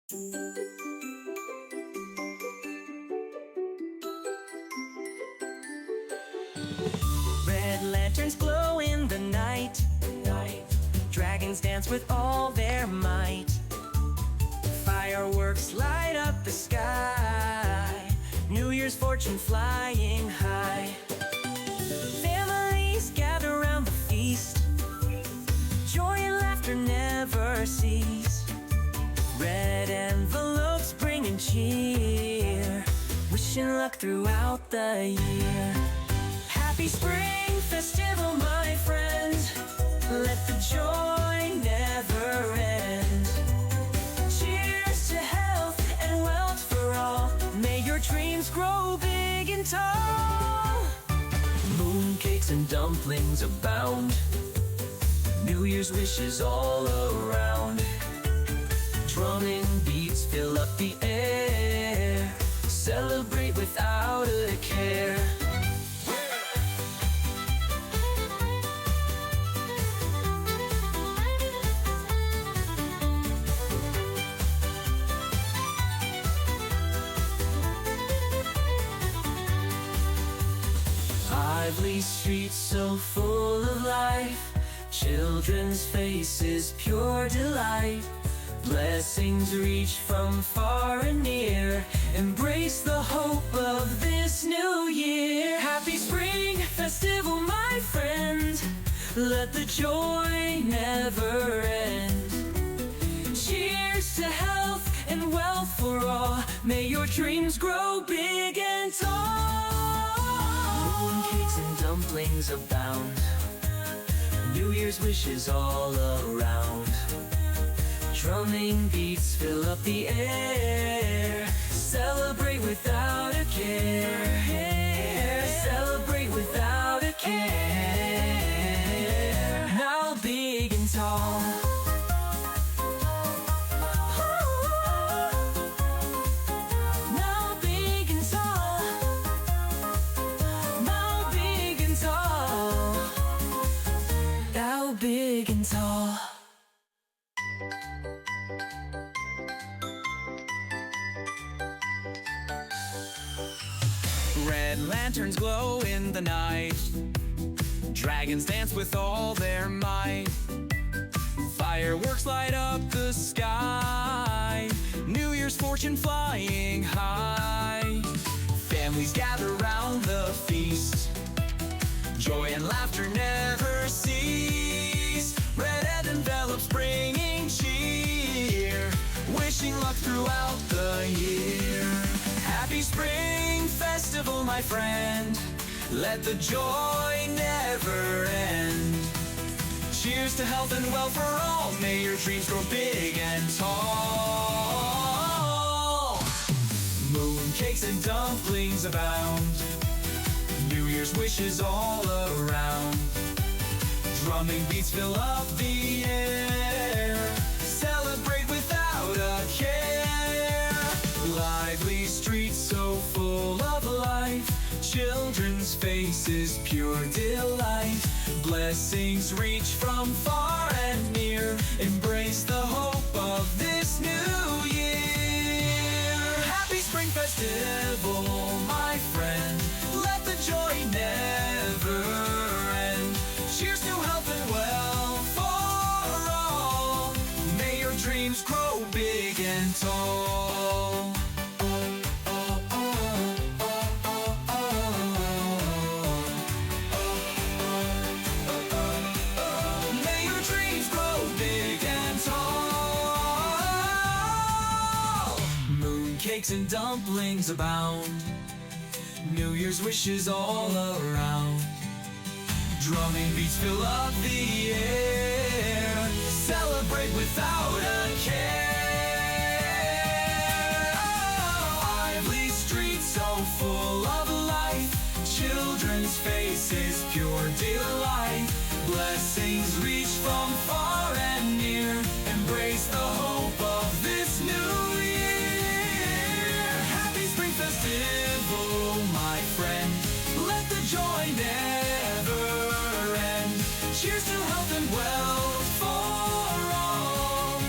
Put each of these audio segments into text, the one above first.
Red lanterns glow in the night. Dragons dance with all their might. Fireworks light up the sky. New Year's fortune flying high. Families gather around the feast. Joy and laughter never cease. Red envelopes bringing cheer, wishing luck throughout the year. Happy spring festival, my friends. Let the joy never end. Cheers to health and wealth for all. May your dreams grow big and tall. Mooncakes and dumplings abound. New Year's wishes all around. Drumming beats fill up the air. Celebrate without a care. Lively streets so full of life. Children's faces pure delight. Blessings reach from far and near. Embrace the hope of this new year. Happy spring festival, my friend. Let the joy never end. Cheers to health and wealth for all. May your dreams grow big and tall. Mooncakes and dumplings abound. New Year's wishes all around. Drumming beats fill up the air. Celebrate without a care. Celebrate without a care. Now big and tall. Now big and tall. Now big and tall. Now big and tall. Red lanterns glow in the night. Dragons dance with all their might. Fireworks light up the sky. New Year's fortune flying high. Families gather round the feast. Joy and laughter never cease. Red envelopes bringing cheer, wishing luck throughout the year. Happy spring festival, my friend. Let the joy never end. Cheers to health and wealth for all. May your dreams grow big and tall. Mooncakes and dumplings abound. New Year's wishes all around. Drumming beats fill up the air. Celebrate without a care. Lively streets so full of life. Children's faces pure delight. Blessings reach from far and near. Embrace the hope of this new year. Happy spring festival, my friend. Let the joy never end. Cheers to health and wealth for all. May your dreams grow big and tall. May your dreams grow big and tall. Mooncakes and dumplings abound. New Year's wishes all around. Drumming beats fill up the air. Celebrate without a care. Lively streets so full of life. Children's faces pure delight. Blessings reach from far and near. Embrace the hope of this new year. Happy spring festival, my friend. Let the joy never end. Cheers to health and wealth for all.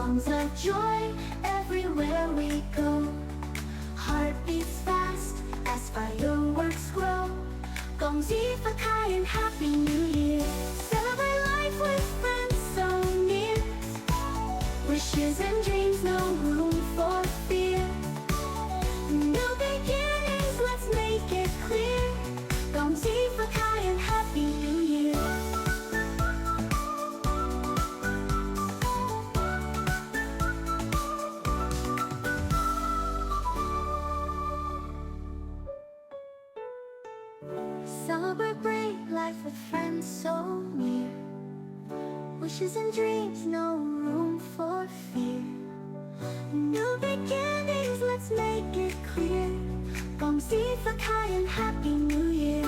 songs of joy everywhere we go. Heart beats fast as fireworks grow. 恭喜发开 and Happy New Year. Celebrate life with friends so near. Wishes and dreams, no room for fear. New beginnings, let's make it clear. 恭喜发开 and Happy New Year. Celebrate life with friends so near. Wishes and dreams, no room for fear. New beginnings, let's make it clear. 恭喜发开 and Happy New Year.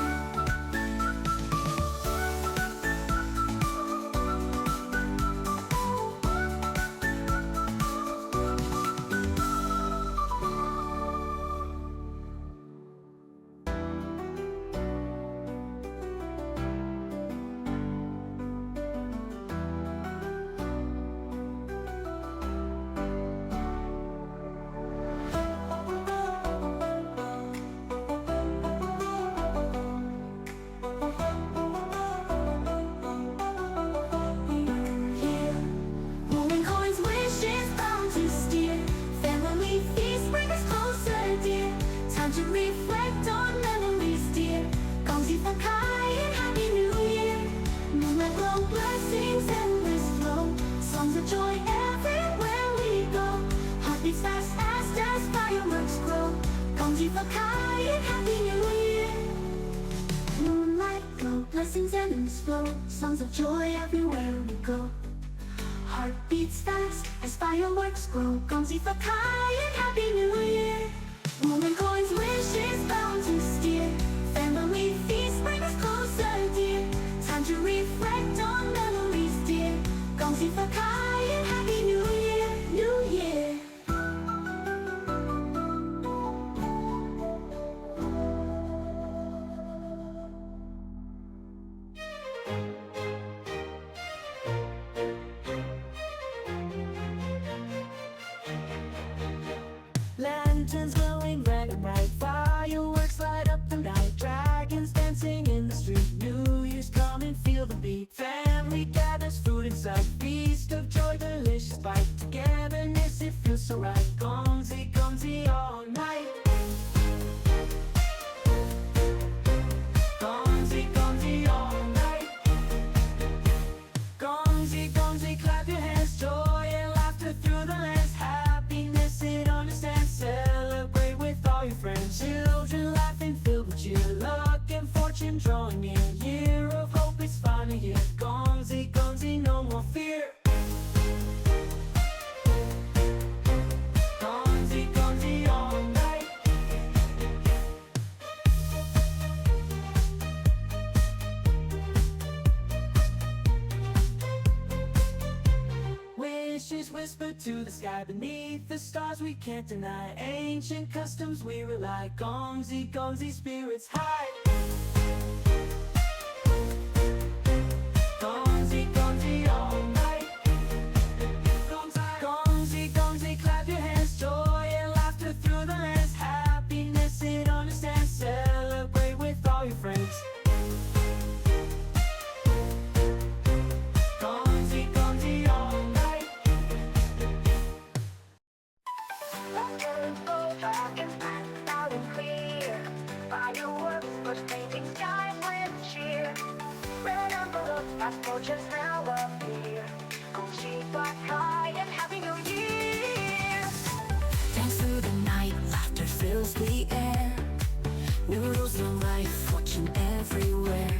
To reflect on memories dear. 恭喜发开 and Happy New Year. Moonlight glow, blessings endless flow. Songs of joy everywhere we go. Heart beats fast as fireworks grow. 恭喜发开 and Happy New Year. Moonlight glow, blessings endless flow. Songs of joy everywhere we go. Heart beats fast as fireworks grow. 恭喜发开 and Happy New Year. Woman coins, wishes bound to steer. Family feast, bring us closer, dear. Time to reflect on memories, dear. 恭喜发开 and Happy New Year, New Year. Lanterns glowing red and bright, fireworks light up the night, dragons dancing in the street, New Year's come and feel the beat. Family gathers, food in sight, feast of joy, delicious bite, togetherness it feels so right. Gomzi, gomzi all night. Gomzi, gomzi all night. Gomzi, gomzi, clap your hands, joy and laughter through the lands, happiness it understands. Celebrate with all your friends, children laughing filled with cheer, luck and fortune drawing near. Year of hope is finally here. Gomzi, gomzi, no more fear. Gomzi, gomzi all night. Wishes whispered to the sky, beneath the stars we can't deny. Ancient customs we rely. Gomzi, gomzi, spirits high. Gomzi, gomzi all night. Gomzi, gomzi, clap your hands, joy and laughter through the lands, happiness it understands. Celebrate with all your friends. Gomzi, gomzi all night. Lanterns glow dark and bright, loud and clear. Fireworks burst, painting skies with cheer. Red envelopes, passports now appear. 恭喜发开 and Happy New Year. Dance through the night, laughter fills the air. New rules, no life, fortune everywhere.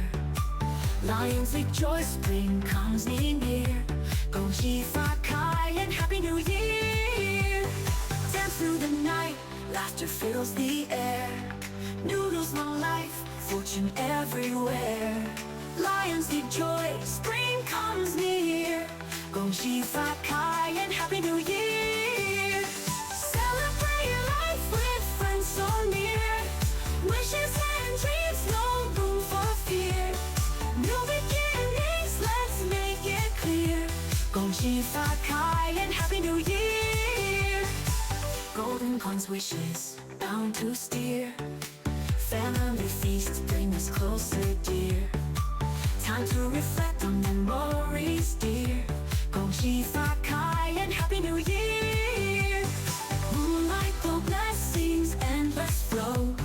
Lions leap, joy, spring comes near. 恭喜发开 and Happy New Year. Dance through the night, laughter fills the air. New rules, no life, fortune everywhere. Lions leap, joy, spring comes near. 恭喜发开 and Happy New Year. Celebrate life with friends so near. Wishes and dreams, no room for fear. New beginnings, let's make it clear. 恭喜发开 and Happy New New Year. Golden coins wishes bound to steer. Family feast bring us closer, dear. Time to reflect on memories, dear. 恭喜发开 and Happy New Year. Moonlight glow, blessings endless flow.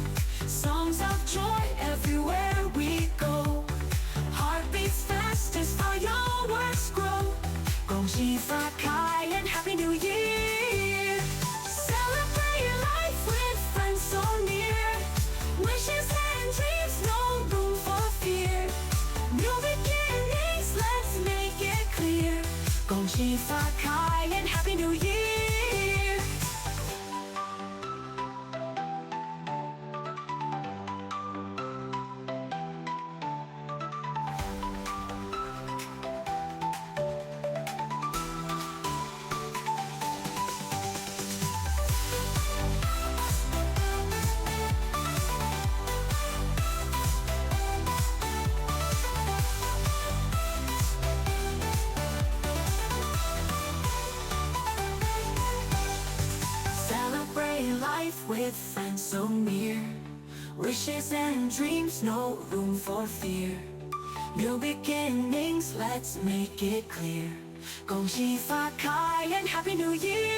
Songs of joy everywhere we go. Heartbeats fast as fireworks grow. 恭喜发开 and Happy New Year. Celebrate life with friends so near. Wishes and dreams, no room for fear. New beginnings, let's make it clear. 恭喜发开 and Happy New Year. Celebrate life with friends so near. Wishes and dreams, no room for fear. New beginnings, let's make it clear. 恭喜发开 and Happy New Year.